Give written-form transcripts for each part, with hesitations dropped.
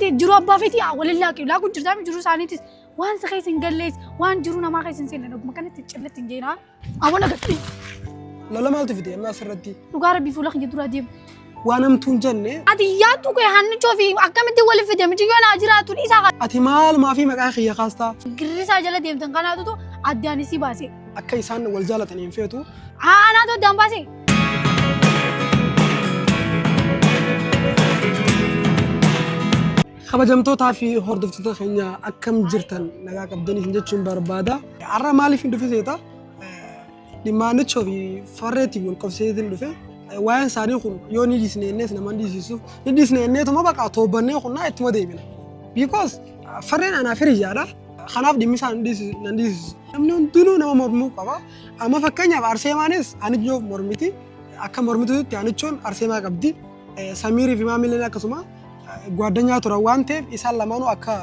feeti jiru abbaa feeti waliin laaquu jirtaami jiru isaaniitis waan sakhee sin gallees waan jiru namaa keessan seenan dhuguma kanatti cillatti hin jeenaa awwan agartii lola maaltu fide amma asirratti dhugaa rabbii fuula kiyya duraa deemu waan amtuun jenne ati yaaddu kee hannichoo fi akkamitti waliin fide mijiyyoon haa jiraatu dhiisaa ati maal maafii maqaa kiyya kaastaa girrisaa jala deemtan kanaatutu addaan isii baase akka isaan wal jaalatanii hin feetu haa anaatu addaan baase kabajamtootaa fi hordoftoota keenya akkam jirtan nagaa qabdanii hin jechuun barbaada. Har'a maaliif hin dhufe seeta? Dhimmaanichoo fi farreetiin wal qabsiiseetiin dhufe. Waa'een isaanii kun yoo ni dhiisneennees nama dhiisisu. Ni dhiisneenneetuma baqa toobannee kun naa ittuma deebina. Because farreen anaaf hiriyaadha. Kanaaf dhimmi isaa nan dhiisisu. Namni hundinuu nama mormuu qaba. Amma fakkeenyaaf Arseemaanis Anijoo mormiti. Akka mormituutti Anichoon Arseemaa qabdi. Samiirii fi Maamileen akkasuma ጓደኛ tura waan ta'eef isaan lamaanuu akka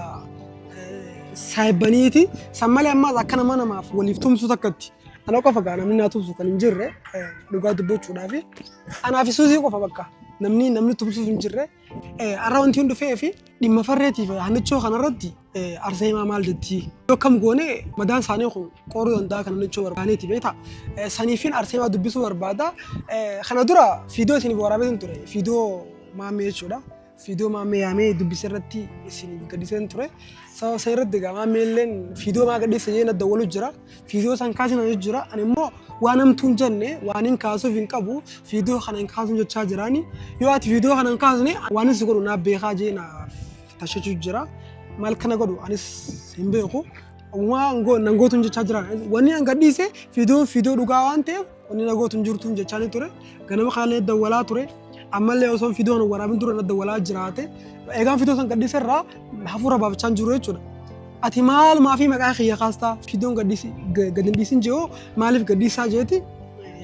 saayibaniiti san malee ammaas akka namaaf waliif tumsu takkatti ana qofa gaa namni naa tumsu kan hin jirre dhugaa dubbachuudhaaf anaaf isuusii qofa bakka namni tumsuuf hin jirre har'a wanti hin dhufee fi dhimma farreetiif Anichoo kanarratti Arseemaa maal jetti yoo kam goone madaan isaanii kun qoruu danda'a kan Anichoo barbaaneeti beeta saniifin Arseemaa dubbisuu barbaada kana dura fiidiyoo isiniif waraabeetiin ture fiidiyoo maamee jechuudha. Fiidiyoo maamee yaamee dubbisa irratti isin gadhiisan ture. Sababa isaa irratti egaa maameelleen fiidiyoo maa gadhiisa jee nadda walu jira. Fiidiyoo san kaasin hojii jira. Ani immoo waan amtuun jenne waan hin kaasuuf hin qabu. Fiidiyoo kana hin kaasuun jechaa jiraani. Yoo ati fiidiyoo kana hin kaasne waan si godhu naaf beekaa jee naaf tashachuu jira. Maal kana godhu anis hin beeku. Waan nan gootuun jechaa jiraan. Wanni an gadhiise fiidiyoo dhugaa waan ta'eef wanni na gootuun jirtuun jechaa ture. Ganama kaalee dawwalaa ture. Ammallee osoo fiidiyoon waraabin dura nadda walaa jiraate eegaan fiidiyoo san gadhiise irraa hafuura baafachaan jiru jechuudha. Ati maal maafii maqaa kiyya kaastaa fiidiyoon gad hin dhiisin jee maaliif gadhiisaa jeeti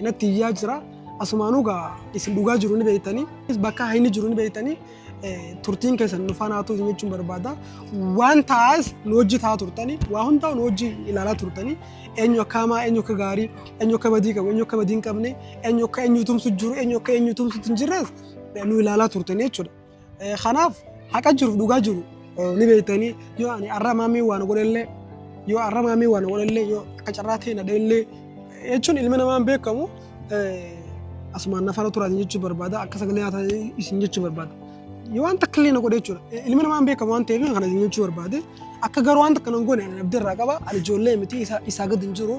natti iyyaa jira. Asumaanuu gaa isin dhugaa jiru ni beektanii bakka hayni jiru ni beektanii turtiin keessan nu faana haa ta'u jechuun barbaada. Waan taa'as nu hojii taa'aa turtanii waa hundaa nu hojii ilaalaa turtanii eenyu akka hamaa eenyu akka gaarii eenyu akka badii qabu eenyu akka badii hin qabne eenyu akka eenyu tumsu jiru eenyu akka eenyu tumsu hin jirres nu ilaalaa turtanii jechuudha. Kanaaf haqa jiru dhugaa jiru ni beektanii yoo ani har'a maamii waan godhellee yoo akka carraa ta'e na dheellee jechuun ilmi namaa hin beekamu asumaan nafaana turaatiin jechuu barbaada akka sagalee nyaataa isin jechuu barbaada. Yoo waan takka illee na godhe jechuudha. Ilmi namaa hin beekamu waan ta'eef kana isin jechuu barbaade. Akka garuu waan takka nan goone ani abdii irraa qaba. Ani ijoollee miti isaa gadi hin jiru.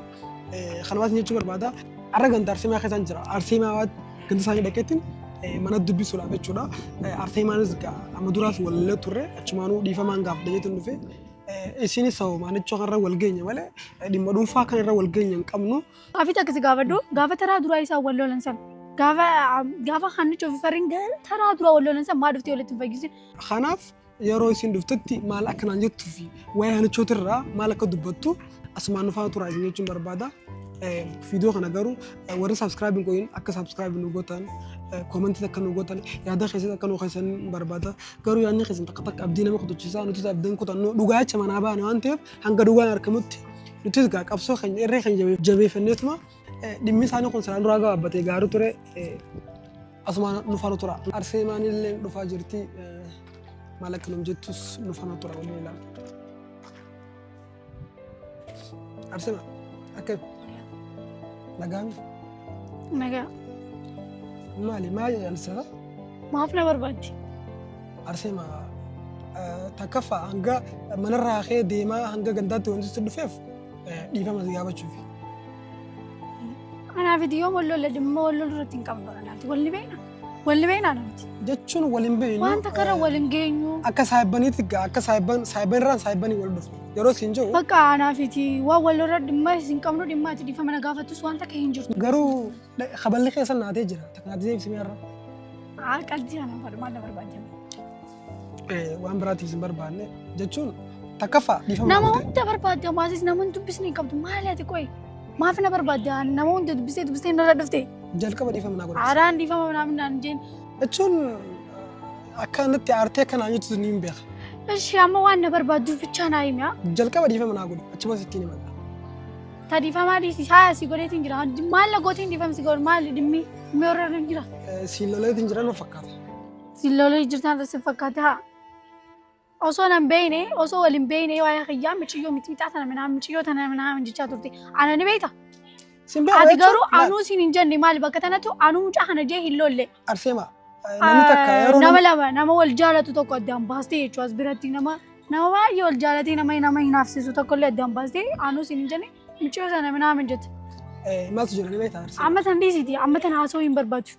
Kanaaf isin jechuu barbaada. Har'a ganda Arseemaa keessan jira. Arseemaa ganda isaanii dhaqeetiin mana dubbisuudhaaf jechuudha. Arseemaanis amma duraas walillee turre achumaanuu dhiifamaan gaafadha jeetiin dhufe. Isinis sababa Anichoo kanarra wal geenya malee dhimma dhuunfaa kanarra wal geenya hin qabnu. Gaafii akkasi gaafadhu gaafa taraa duraa isaa wal lolan sana. Gaafa Anichoo fi farriin taraa dura wal lolan sana maal dhuftee walitti hin fayyisin. Kanaaf yeroo isin dhuftetti maal akka naan jettuu fi waa'ee Anichootirraa maal akka dubbattu asumaan nufaa turaa isin jechuun barbaada. Fiidiyoo kana garuu warri subscribe hin godhin akka subscribe nu gootan commentii akka nu gootan yaada keessatti akka nu keessan barbaada. Garuu yaadni keessan takka abdii nama kutuchiisaa nuti abdiin kutannu dhugaa jecha manaa baane waan ta'eef hanga dhugaan argamutti nutis gaa qabsoo keenya irree keenya jabeeffanneetuma dhimmi isaanii kun sanaan duraa gabaabbatee gaarii ture asumaan nu faana tura. Arseemaan illee dhufaa jirti maal akka nam jettus nu faana tura walii ilaala. Arseemaa akka nagaami. Nagaa. Maali jaalsata? Maaf na barbaaddi? Arseemaa takkaffaa hanga manarraa kee deemaa hanga gandaatti wanti dhufeef dhiifama si gaafachuufi. Anaaf iddoo wallola dhimma wallola irratti hin qabnu anaati walli beeknaa namti. Jechuun waliin beeknu. Wanta kara waliin geenyu. Akka saayibaniitti akka saayibaniirraan saayibanii wal dhufu yeroo siin jiru. Bakka anaafiti waan wallola dhimma isin qabnu dhimma ati dhiifama na gaafattus wanta kee hin jirtu. Garuu kaballi keessa naatee jira takkaatee ibsimee irra. Qalbii kana maal na barbaadame. Waan biraatiif hin barbaanne jechuun takkaffaa dhiifama. Nama hunda barbaadde maasis nama dubbisni hin qabdu maali ati qoy. Maaf na barbaadde nama hunda dubbistee narra dhufte. Jalqaba dhiifama naa godha. Aadaan dhiifama naan jeen. Jechuun akka natti aartee kanaan jettu ni hin beeka. Eshi amma waan na barbaadduuf bichaa naa himi haa. Jalqaba dhiifama naa godha achuma sitti ni maqaa. Ta dhiifama dhiisi haa si godheetiin jira maal la gootiin dhiifama si godhu maal dhimmi mi'oorra jira. Siin loleetiin jira na fakkaata. Siin lolee jirtaan si fakkaata haa. osoo nan beekne osoo waliin beekne waa'ee kiyyaa michiyyoo mixmixaa tana minaan michiyyoo tana minaan jechaa turte ana ni beekta. Ati garuu anuu siin hin jenne maali bakka tanatti anuu mucaa kana jee hin lolle. Arseema namni takka yeroo nama lama nama wal jaalatu tokko addaan baastee jechuun as biratti nama baay'ee wal jaalatee nama hinaafsisu tokko illee addaan baastee anuu siin hin jenne michiyyoo tana minaan jette. Maaltu jira ni beekta Arseema. Amma tan dhiisiti amma tan haasoo hin barbaadu.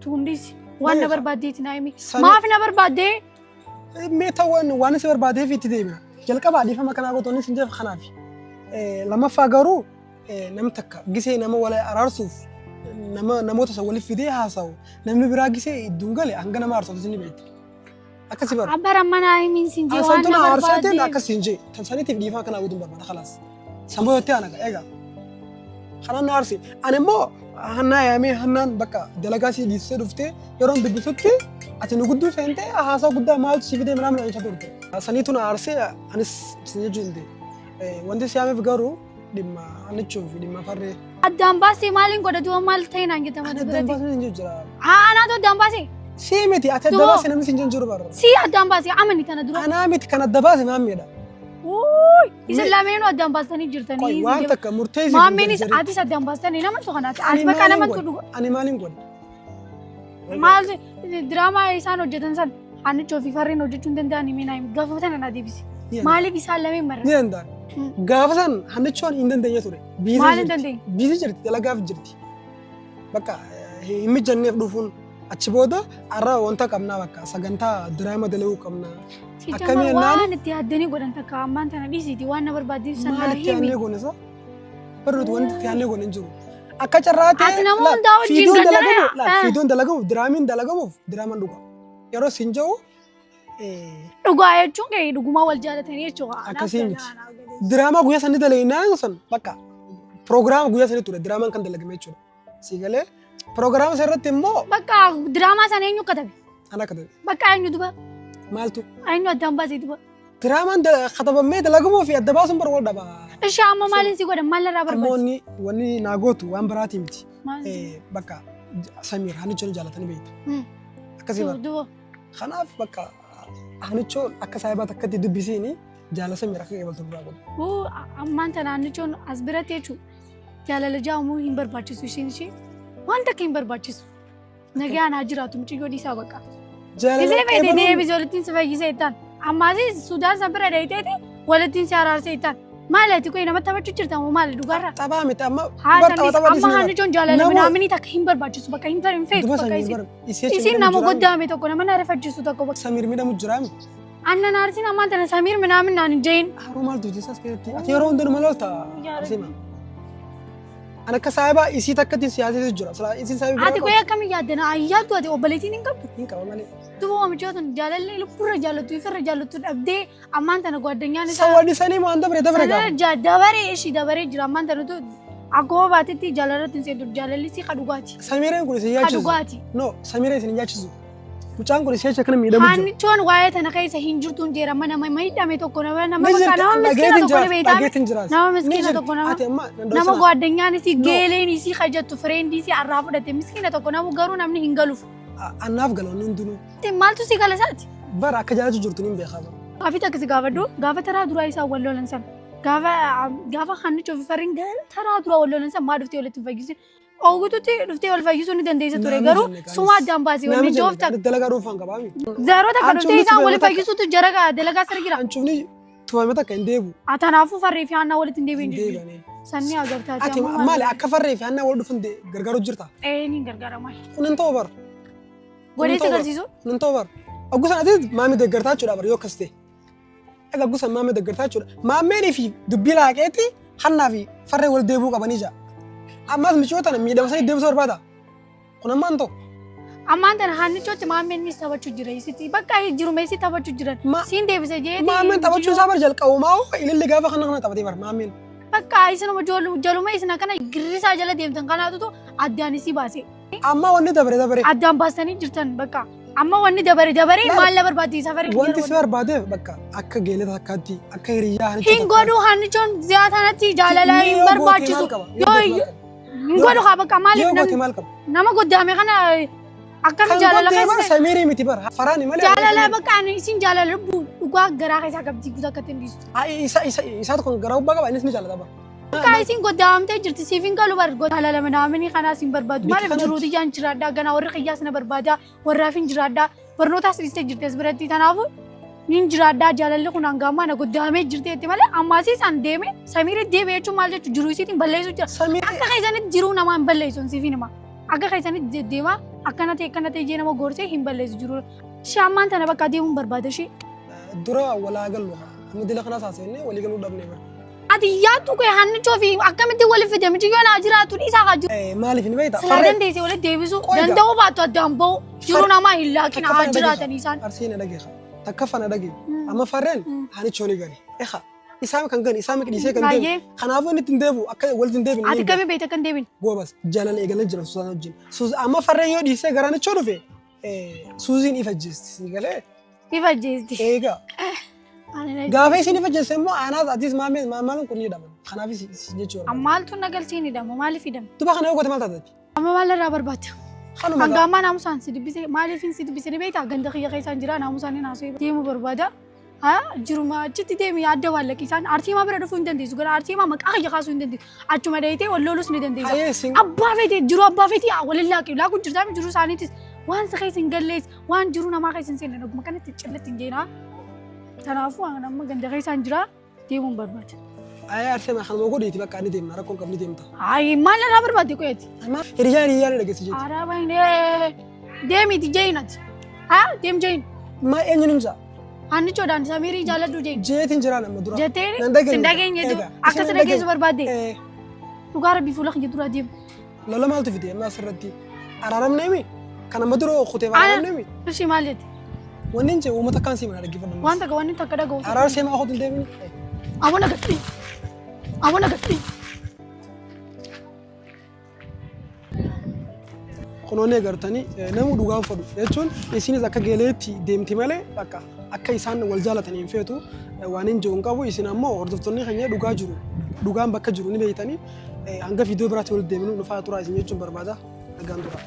Tuun dhiisi waan na barbaaddeeti naa himi. Maaf na barbaaddee. Meeta waan si barbaadeef itti deemna. Jalqabaa dhiifama kanaa gootonni sin jeef kanaaf. Lammaffaa garuu namni takka gisee nama wal araarsuuf namoota isa waliif fidee haasa'u namni biraa gisee idduun gale hanga nama aarsatu sin beekti. Akkasii bara. Abbara manaa himiin sin jee waan na barbaadee. Akkasii hin jee tan saniitiif dhiifama kanaa gootuun barbaada khalaas. Samboo yottee anaga eega. Kanaan na aarsi. Ani immoo hannaa yaamee hannaan bakka dalagaa si dhiisee dhuftee yeroo dubbisutti ati nu gudduu seentee haasaa guddaa maaltu si fidee midhaan midhaan turte. Saniitu na aarsee anis isin jechuu hin ta'e. Wanti si yaameef garuu dhimma anichuuf dhimma farree. Addaan baasee maaliin godhatu maal ta'e naan jetta mana biratti. Addaan baasee hin jira. Anaatu addaan baasee. Si miti ati adda baasee namni sin jiru barra. Si addaan baasee amani tana dura. Anaa miti kan adda baasee maammeedha. Isin lameenuu addaan baastanii jirtanii. Waan takka murteessi. Maammenis atis addaan baastanii nama tokkanaati. Ati bakka namatti dhugu. Ani maaliin godhe? Maal diraamaa isaan hojjetan san hannichoo fi farreen hojjechuu hin danda'anii mina gaafa sana na deebisi. Maaliif isaan lameen marra? Ni danda'an. Gaafa san hannichoon hin dandeenye ture. Maal hin dandeenye? Biizii jirti dalagaaf jirti. Bakka hin mijanneef dhufuun achi booda har'a wanta qabnaa bakka sagantaa diraama dalaguu qabnaa. Akkamiin waan itti yaaddanii godhan takka ammaan tana dhiisiiti waan na barbaaddeef sana maal itti yaadnee goone isa? Barnooti wanti itti yaadnee goone hin jiru. Akka carraa ta'e ati nama hundaa wajjin gandara fiidoon dalagamuuf diraamiin dalagamuuf diraamaan dhuga. Yeroo siin jiru dhugaa jechuun kee dhugumaa wal jaalatanii jechuudha. Akkasii miti. Diraamaa guyyaa sanii dalaginaa san bakka piroogiraama guyyaa sanii ture diraamaan kan dalagame jechuudha. Si galee piroogiraama isa irratti immoo bakka diraamaa sana eenyu katabe? Ana katabe. Bakka eenyu duba? Maaltu? Eenyu addaan baasee duba? Diraamaan katabamee dalagamuu fi adda baasuun barbaada ba. Ishee amma maaliin si godhan maal irraa barbaadu? Ammoonni wanni naa gootu waan biraatii miti. Bakka Samiir hanichoon jaalatanii beektu. Akkasii bara. Kanaaf bakka hanichoon akka saayibaa takkatti dubbisiini jaala Samiir akka eegaltu biraa godhu. Ammaan tana hanichoon as biratti jechuudha. Jaalala jaamuu hin barbaachisu ishee waan takka hin barbaachisu. Nagaan haa jiraatu mucayyoo dhiisaa bakka. Isee fayyadee deebisee walittiin si fayyisee ittaan. Ammaasis Sudaan sabira dheeteeti walittiin si araarsee ittaan. Maali ati koyi namatti taphachuu jirta moo maali dhugaarra? Taphaa miti amma amma hannichoon jaalala minaaminii takka hin barbaachisu bakka hin feetu bakka isin nama goddaame tokko nama na rifachiisu tokko bakka. Samiir miidhamu jiraami. Annan aarsiin ammaan tana Samiir minaamin naan hin jeen. Haroo maaltu jiisas keessatti ati yeroo hundanuma lolta Sima. Ana akka saayibaa isii takkatti siyaasatti jira. Isin saayibii ati koyi akkamiin yaaddana ayyaattu ati obboleettiin hin qabdu. Hin qaba malee. Duuba oomishootaan jaalallee lubbirra jaallattu ifirra jaallattu dhabdee ammaan tana gwaddanyaan isaa. Sawwaddi sanii moo anta bire dabare gaafa? Dabaree ishii dabaree jira ammaan tana tu akkuma baatetti jaalalatti hin seentu jaalalli si kadhugaati. Samiireen kun isin yaachisu. Kadhugaati. No Samiireen isin yaachisu. Mucaan kun ishee kana miidhamu jira. Hannichoon waa'ee tana keessa hin jirtuun jeera mana miidhame tokko nama bakka nama miskiina tokko ni beektaa. Nama miskiina tokko nama gwaddanyaan isii geeleen isii kajattu fireendii isii arraa fudhate miskiina tokko nama garuu namni hin galuuf. Annaaf galoonni hundinuu. Maaltu si gala isaati? Bara akka jaalatu jirtu ni beekama. Gaafi takka si gaafadhu gaafa taraa duraa isaa wal lolan san gaafa hannichoo fi farriin taraa duraa wal lolan san maa dhuftee walitti fayyisin. Ogututti dhuftee wal fayyisuu ni dandeessa ture garuu suma addaan baasee wanni joofta. Dalagaa dhuunfaan qabaami. Zeeroo takka dhuftee isaan wal fayyisuutu jara dalagaa sirra jira. Ancuufni tufaame takka hin deebu. Atanaafuu farree fi hannaa walitti hin deebiin jiru. Sanni agartaati. Ati maali akka farree fi hannaa wal dhufan gargaaru jirta? Ni gargaaramaa. Kun hin ta'u bara. Godhee si agarsiisu? Kun hin ta'u bara. Aggusan ati maamii deeggartaa jechuudha bara yoo akkas ta'e. Egaa aggusan maamii deeggartaa jechuudha. Maammeenii fi dubbii laaqeetti hannaa fi farree wal deebuu qabanii jira. Ammas michoota miidhama sanii deebisuu barbaada. Kun ammaan ta'u. Ammaan tana hannichootti maammeen ni taphachuu jira isitti bakka jiru meesii taphachuu jiran siin deebisee jeetii. Maammeen taphachuu isaa bara jalqabumaa ililli gaafa kana taphatee bara maammeen. Bakka isinuma jaluma isina kana girrisaa jala deemtan kanaatu addaan isii baase. Amma wanni dabare. Addaan baasanii jirtan bakka. Amma wanni dabare maal la barbaaddi safarii. Wanti si barbaadeef bakka akka geelota akkaatti akka hiriyyaa hin godhu hannichoon ziyaatanatti jaalala hin barbaachisu. Yoo hin godhu haa bakka maaliif nama goddaame kana Akkam jaalala keessa. Samirii miti bara. Faraani malee. Jaalala bakka ani isin jaalala dhugaa garaa keessaa qabdi guutuu akka tindisu. Isa tokko garaa gubbaa qaba innis ni jaalata bara. Bakka isin goddaamtee jirti siifin qalu bar jaalala manaamini kanaa isin barbaadu. Maaliif jiruuti jaan jiraadhaa ganaa warri qiyyaas na barbaada warraaf hin jiraadhaa barnootaas dhiistee jirti as biratti tanaafu nin jiraadhaa jaalalli kun hangamaa na goddaamee jirteetti malee ammaasii isaan deeme samiirri deebi'ee jechuun maal jechuun jiruu isiitiin balleessu jira. Akka keessanitti jiruu namaa hin balleessuun siifin hima. Akka keessanitti deddeemaa akkana ta'e jee nama gorsee hin balleessu jiru. Shaammaan tana bakka deemuun barbaada ishee. Dura walaa galu amma dila kana saasenne walii galuu dhabnee bara. Ati yaaddu kee hannichoo fi akkamitti waliif fide miti yoo naa jiraatu dhiisaa haa jiru. Maaliif ni beektaa? Sila dandeessee walitti deebisu danda'uu baattu addaan bahu jiruu namaa hin laaqina haa jiraatan isaan. Arsii na dhageessa. Takka fana dhagee. Amma farreen hannichoo ni gani. Eha isaan kan gani isaan miqdisee kan deemu. Kanaafuu inni ittiin deebi'u akka walitti hin deebine. Ati kamii beekta kan deebine? Goobas jaalala eegalee jiran Suuzaan wajjin. Amma farreen yoo dhiisee gara hannichoo dhufe Suuziin ifa jeesti galee. Ifa jeesti. Eegaa. Gaafa isin ifa jeesse immoo anaas atis maamaan kun ni hidhaman. Kanaaf jechuudha. Maaltu nagalchiin hidhamu maaliif hidhamu? Duba kana yoo goote maal taatati? Amma maalirraa barbaadda? Hangaamaa naamusaan si dubbise maaliif si dubbise ni beektaa ganda kiyya keessaan jira naamusaan hin haasoo deemu barbaada. Jiruma achitti deemi adda wallaqiisaan artiimaa bira dhufuu hin dandeessu gara artiimaa maqaa kiyya kaasuu hin dandeessu achuma dheeyitee wal lolus ni dandeessa. Abbaa feetee jiru abbaa feetee waliin laaquu jirtaa jiru isaaniitis waan si keessa hin gallees waan jiru namaa keessa hin seenne dhuguma kanatti cillatti hin jeenaa. Kanaafuu amma ganda keessaan jira deemuun barbaada. Artiimaa kan mogoo dheetii bakka inni deemna rakkoon qabni deemta. Maal irraa barbaadde qoyeeti? Hiriyyaan dhageessa jechuudha. Araabaa deemiti jeenati. Deem jeen. Eenyuun himsa? Hannichoodhaan samiirii jaaladhu jeen. Jeetiin jiraan amma dura. Jetteen sin dhageenye akka si dhageessu barbaadde. Dhugaa rabbii fuula kiyya dura deemu. Lola maaltu fide amma asirratti araaramnee mi? Kan amma dura kutee araaramnee mi? Ishii maal jetti? Wanni hin uummata akkaan siima dhaggeeffadhu. Waan takka wanni takka dhaga'u. Araar seemaa hotuun deemini. Awwan agadhi. Awwan agadhi. Kunoonni agartanii namni dhugaa uffatu jechuun isinis akka geeleetti deemti malee akka isaan wal jaalatanii hin feetu waan hin jiru hin qabu isin ammoo hordoftoonni keenya dhugaa jiru dhugaan bakka jiru ni beeytanii hanga viidiyoo biraatti walitti deeminu dhufaa turaa isin jechuun barbaada nagaan turaa.